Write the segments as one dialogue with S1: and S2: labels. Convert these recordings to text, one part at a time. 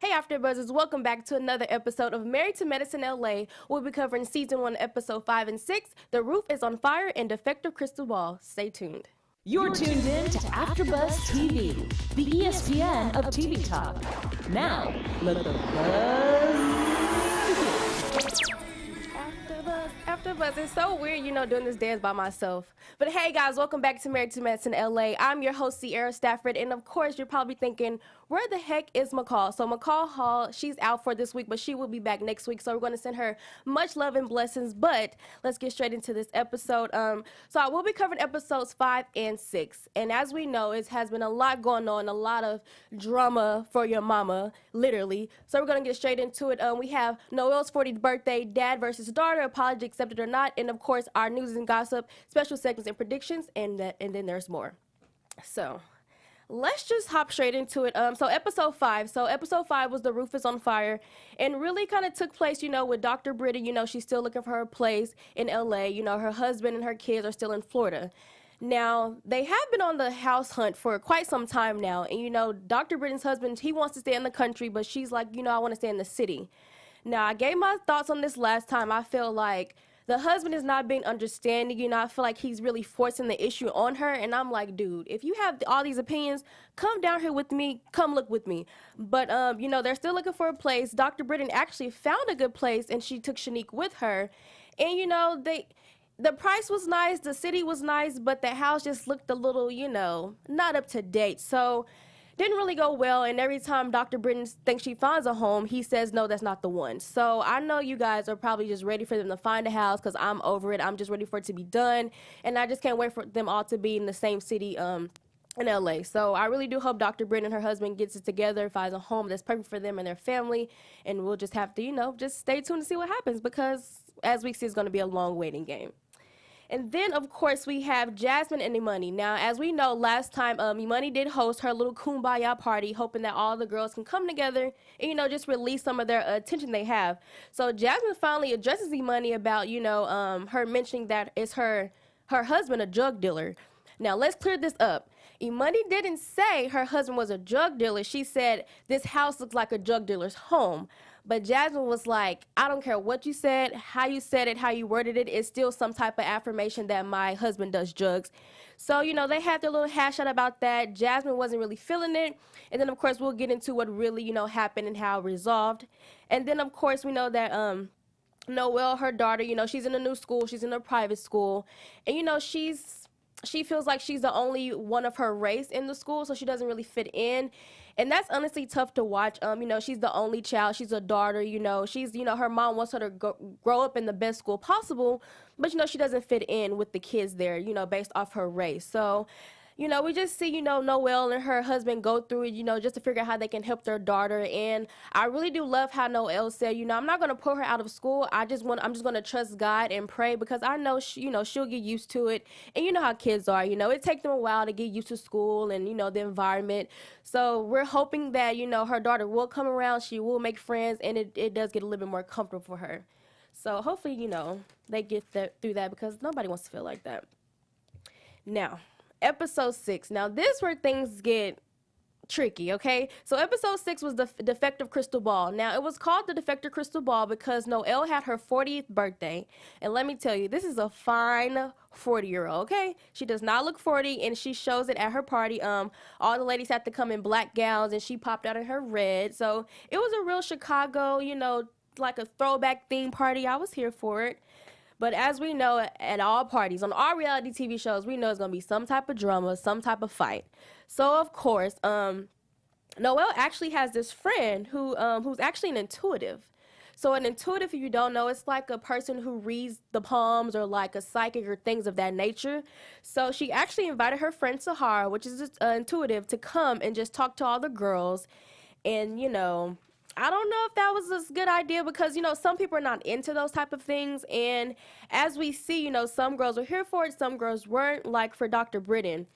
S1: Hey AfterBuzzers, welcome back to another episode of Married to Medicine LA. We'll be covering Season 1, Episode 5 and 6, The Roof is on Fire and Defective Crystal Ball. Stay tuned.
S2: You're tuned in to AfterBuzz TV, the ESPN of TV talk. Now, let the buzz begin.
S1: AfterBuzz, it's so weird, doing this dance by myself. But hey guys, welcome back to Married to Medicine LA. I'm your host, Sierra Stafford, and of course, you're probably thinking, where the heck is McCall? So McCall Hall, she's out for this week, but she will be back next week. So we're going to send her much love and blessings. But let's get straight into this episode. So I will be covering episodes 5 and 6. And as we know, it has been a lot going on, a lot of drama for your mama, literally. So we're going to get straight into it. We have Noel's 40th birthday, dad versus daughter, apology accepted or not, and of course our news and gossip, special segments and predictions, and then there's more. So let's just hop straight into it. So episode 5 was The Roof is on Fire, and really kind of took place, with Dr. Britta. She's still looking for her place in LA. Her husband and her kids are still in Florida. Now, they have been on the house hunt for quite some time now, and Dr. Britta's husband, he wants to stay in the country, but she's like, I want to stay in the city. Now, I gave my thoughts on this last time. I feel like the husband is not being understanding, I feel like he's really forcing the issue on her, and I'm like, dude, if you have all these opinions, come down here with me, come look with me. But, they're still looking for a place. Dr. Britton actually found a good place, and she took Shanique with her, and, the price was nice, the city was nice, but the house just looked a little, not up to date. So didn't really go well, and every time Dr. Britton thinks she finds a home, he says, no, that's not the one. So I know you guys are probably just ready for them to find a house because I'm over it. I'm just ready for it to be done, and I just can't wait for them all to be in the same city in LA. So I really do hope Dr. Britton and her husband gets it together, finds a home that's perfect for them and their family, and we'll just have to, just stay tuned to see what happens because, as we see, it's going to be a long waiting game. And then, of course, we have Jasmine and Imani. Now, as we know, last time, Imani did host her little kumbaya party, hoping that all the girls can come together and, just release some of their attention they have. So Jasmine finally addresses Imani about, her mentioning that it's her husband a drug dealer. Now, let's clear this up. Imani didn't say her husband was a drug dealer. She said, this house looks like a drug dealer's home. But Jasmine was like, I don't care what you said, how you said it, how you worded it, it's still some type of affirmation that my husband does drugs. So, they had their little hash out about that. Jasmine wasn't really feeling it. And then, of course, we'll get into what really, happened and how it resolved. And then, of course, we know that Noelle, her daughter, she's in a new school. She's in a private school. And, she feels like she's the only one of her race in the school, so she doesn't really fit in. And that's honestly tough to watch. She's the only child. She's a daughter, she's, her mom wants her to grow up in the best school possible, but, she doesn't fit in with the kids there, based off her race. So, we just see, Noelle and her husband go through it, just to figure out how they can help their daughter. And I really do love how Noelle said, I'm not going to pull her out of school. I'm just going to trust God and pray because I know, she'll get used to it. And you know how kids are, it takes them a while to get used to school and, the environment. So we're hoping that, her daughter will come around. She will make friends, and it does get a little bit more comfortable for her. So hopefully, they get through that because nobody wants to feel like that. Now, episode 6. Now, this is where things get tricky, okay? So episode 6 was the defective crystal ball. Now, it was called the defective crystal ball because Noelle had her 40th birthday. And let me tell you, this is a fine 40-year-old, okay? She does not look 40, and she shows it at her party. All the ladies had to come in black gowns, and she popped out in her red. So it was a real Chicago, like a throwback theme party. I was here for it. But as we know, at all parties, on all reality TV shows, we know it's going to be some type of drama, some type of fight. So, of course, Noelle actually has this friend who's actually an intuitive. So an intuitive, if you don't know, it's like a person who reads the palms or like a psychic or things of that nature. So she actually invited her friend Sahara, which is an intuitive, to come and just talk to all the girls. And, I don't know if that was a good idea because, some people are not into those type of things. And as we see, some girls were here for it, some girls weren't, like for Dr. Britton.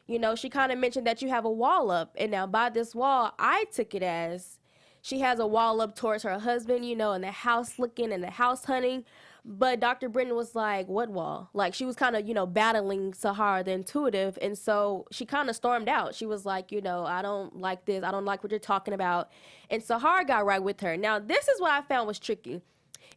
S1: She kind of mentioned that you have a wall up. And now by this wall, I took it as she has a wall up towards her husband, and the house looking and the house hunting. But Dr. Brennan was like, what wall? Like, she was kind of, battling Sahara, the intuitive. And so she kind of stormed out. She was like, I don't like this. I don't like what you're talking about. And Sahara got right with her. Now, this is what I found was tricky.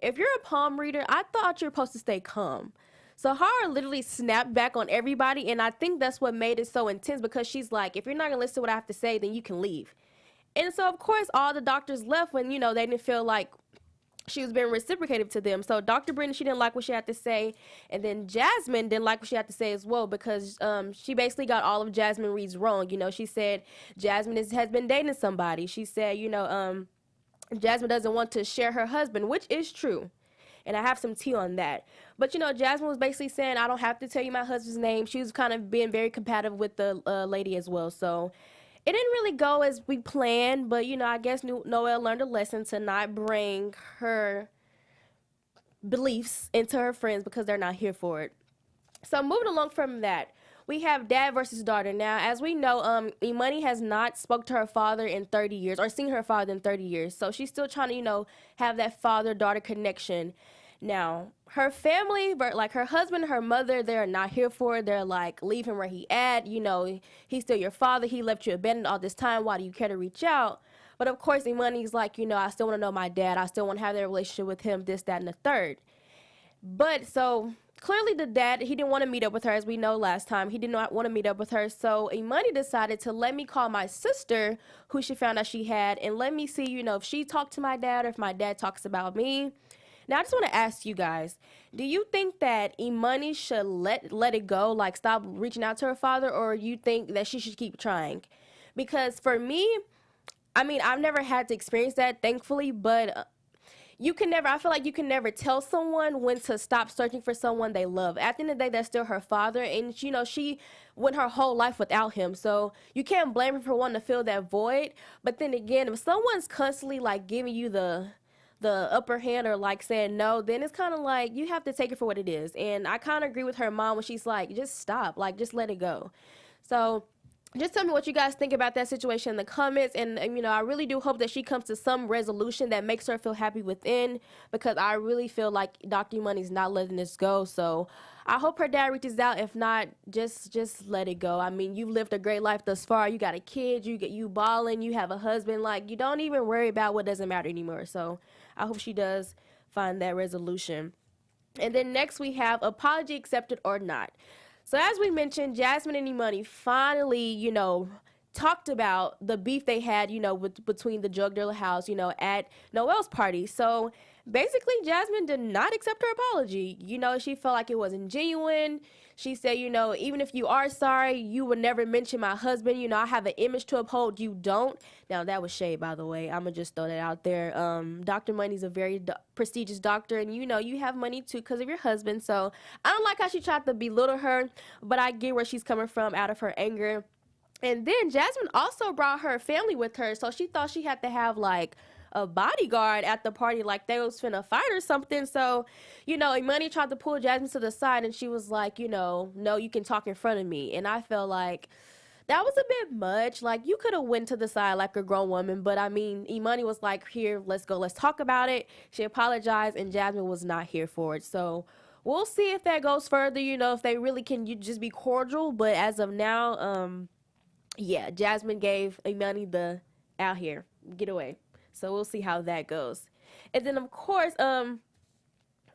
S1: If you're a palm reader, I thought you're supposed to stay calm. Sahara literally snapped back on everybody. And I think that's what made it so intense, because she's like, if you're not going to listen to what I have to say, then you can leave. And so, of course, all the doctors left when, they didn't feel like she was being reciprocated to them. So Dr. Brennan, she didn't like what she had to say. And then Jasmine didn't like what she had to say as well, because she basically got all of Jasmine Reed's wrong. She said Jasmine has been dating somebody. She said, Jasmine doesn't want to share her husband, which is true. And I have some tea on that. But, Jasmine was basically saying, I don't have to tell you my husband's name. She was kind of being very compatible with the lady as well. So it didn't really go as we planned, but, I guess Noelle learned a lesson to not bring her beliefs into her friends, because they're not here for it. So moving along from that, we have dad versus daughter. Now, as we know, Imani has not spoke to her father in 30 years, or seen her father in 30 years. So she's still trying to, have that father-daughter connection. Now, her family, like her husband, her mother, they're not here for it. They're like, leave him where he at. He's still your father. He left you abandoned all this time. Why do you care to reach out? But of course, Imani's like, I still want to know my dad. I still want to have that relationship with him, this, that, and the third. But so clearly the dad, he didn't want to meet up with her, as we know last time. He did not want to meet up with her. So Imani decided to let me call my sister, who she found out she had, and let me see, if she talked to my dad or if my dad talks about me. Now, I just want to ask you guys, do you think that Imani should let it go, like stop reaching out to her father, or you think that she should keep trying? Because for me, I mean, I've never had to experience that, thankfully, but I feel like you can never tell someone when to stop searching for someone they love. At the end of the day, that's still her father, and, she went her whole life without him, so you can't blame her for wanting to fill that void. But then again, if someone's constantly, like, giving you the upper hand, or like saying no, then it's kind of like you have to take it for what it is. And I kind of agree with her mom when she's like, just stop, like, just let it go. So just tell me what you guys think about that situation in the comments. And I really do hope that she comes to some resolution that makes her feel happy within, because I really feel like Dr. Money's not letting this go. So I hope her dad reaches out. If not, just let it go. I mean, you've lived a great life thus far. You got a kid, you balling, you have a husband. Like, you don't even worry about what doesn't matter anymore. So I hope she does find that resolution. And then next we have apology accepted or not. So as we mentioned, Jasmine and Imani finally, talked about the beef they had, between the drug dealer house, at Noelle's party. So basically, Jasmine did not accept her apology. She felt like it wasn't genuine. She said, even if you are sorry, you would never mention my husband. I have an image to uphold. You don't. Now, that was shade, by the way. I'm going to just throw that out there. Dr. Money's a very prestigious doctor, and you have money, too, because of your husband. So I don't like how she tried to belittle her, but I get where she's coming from out of her anger. And then Jasmine also brought her family with her, so she thought she had to have, like, a bodyguard at the party, like they was finna fight or something. So, Imani tried to pull Jasmine to the side, and she was like, no, you can talk in front of me. And I felt like that was a bit much. Like, you could have went to the side like a grown woman, but I mean, Imani was like, here, let's go, let's talk about it. She apologized, and Jasmine was not here for it. So we'll see if that goes further, if they really can just be cordial. But as of now, yeah, Jasmine gave Imani the out here, get away. So we'll see how that goes. And then, of course, so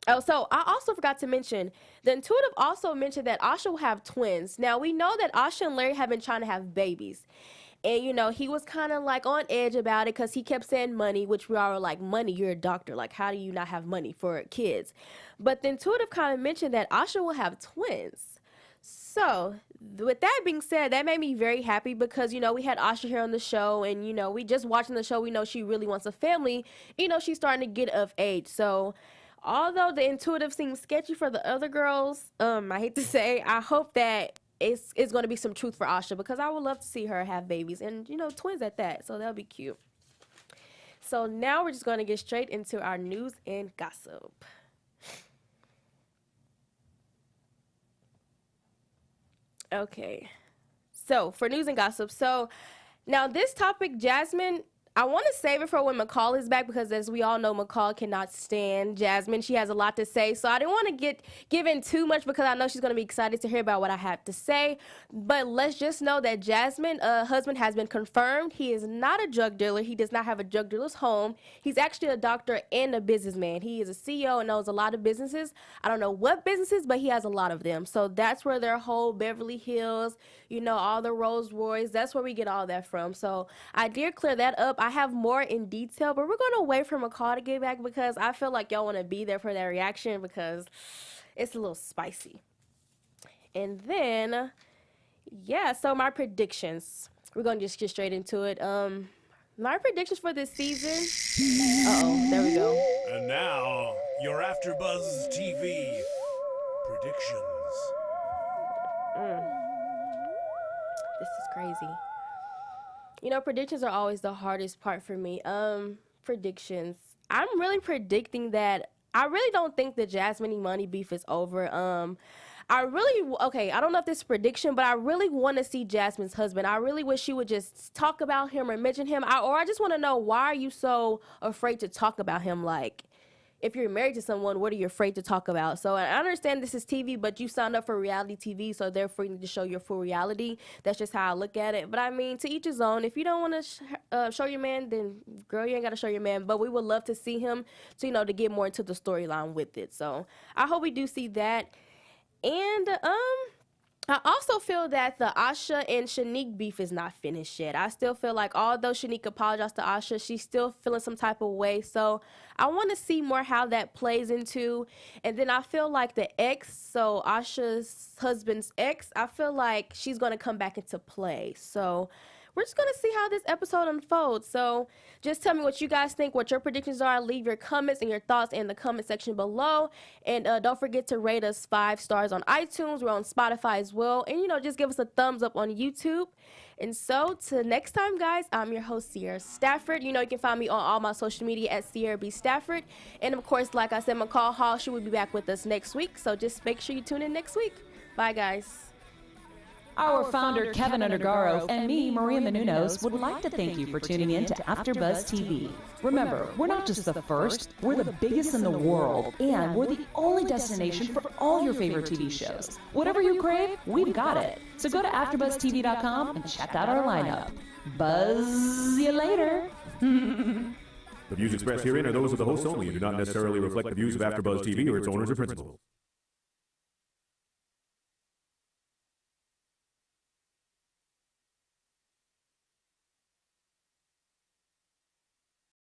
S1: I also forgot to mention, the intuitive also mentioned that Asha will have twins. Now, we know that Asha and Larry have been trying to have babies. And, he was kind of like on edge about it, because he kept saying money, which we all were like, money, you're a doctor. Like, how do you not have money for kids? But the intuitive kind of mentioned that Asha will have twins. So, with that being said, that made me very happy, because, we had Asha here on the show, and, we just watching the show, we know she really wants a family. She's starting to get of age. So, although the intuitive seems sketchy for the other girls, I hate to say, I hope that it's going to be some truth for Asha, because I would love to see her have babies, and, twins at that. So, that'll be cute. So, now we're just going to get straight into our news and gossip. Okay, so for news and gossip, so now this topic, Jasmine, I want to save it for when McCall is back because, as we all know, McCall cannot stand Jasmine. She has a lot to say, so I didn't want to give in too much because I know she's going to be excited to hear about what I have to say. But let's just know that Jasmine's husband has been confirmed. He is not a drug dealer. He does not have a drug dealer's home. He's actually a doctor and a businessman. He is a CEO and knows a lot of businesses. I don't know what businesses, but he has a lot of them. So that's where their whole Beverly Hills, all the Rolls Royce, that's where we get all that from. So I did clear that up. I have more in detail, but we're going to wait for McCall to get back because I feel like y'all want to be there for that reaction because it's a little spicy. And then, so my predictions. We're going to just get straight into it. My predictions for this season. There we go.
S3: And now, your AfterBuzz TV predictions.
S1: This is crazy. Predictions are always the hardest part for me. Predictions. I'm really predicting that I really don't think the Jasmine and Money beef is over. I don't know if this is a prediction, but I really want to see Jasmine's husband. I really wish she would just talk about him or mention him. I just want to know, why are you so afraid to talk about him? Like, if you're married to someone, what are you afraid to talk about? So I understand this is TV, but you signed up for reality TV, so therefore you need to show your full reality. That's just how I look at it. But I mean, to each his own. If you don't want to show your man, then girl, you ain't got to show your man. But we would love to see him to get more into the storyline with it. So I hope we do see that. And I also feel that the Asha and Shanique beef is not finished yet. I still feel like, although Shanique apologized to Asha, she's still feeling some type of way. So I want to see more how that plays into. And then I feel like the ex, so Asha's husband's ex, I feel like she's going to come back into play. So we're just going to see how this episode unfolds. So just tell me what you guys think, what your predictions are. Leave your comments and your thoughts in the comment section below. And don't forget to rate us 5 stars on iTunes. We're on Spotify as well. And, just give us a thumbs up on YouTube. And so till next time, guys, I'm your host, Sierra Stafford. You can find me on all my social media at Sierra B. Stafford. And, of course, like I said, McCall Hall, she will be back with us next week. So just make sure you tune in next week. Bye, guys.
S2: Our founder, Keven Undergaro, and me, Maria Menounos, would like to thank you for tuning in to AfterBuzz TV. Remember, we're not just the first, we're the biggest in the world, and we're the only destination for all your favorite TV shows. Whatever you crave, we've got it. So go to AfterBuzzTV.com and check out our lineup. Buzz you later.
S4: The views expressed herein are those of the hosts only and do not necessarily reflect the views of AfterBuzz TV or its owners or principals.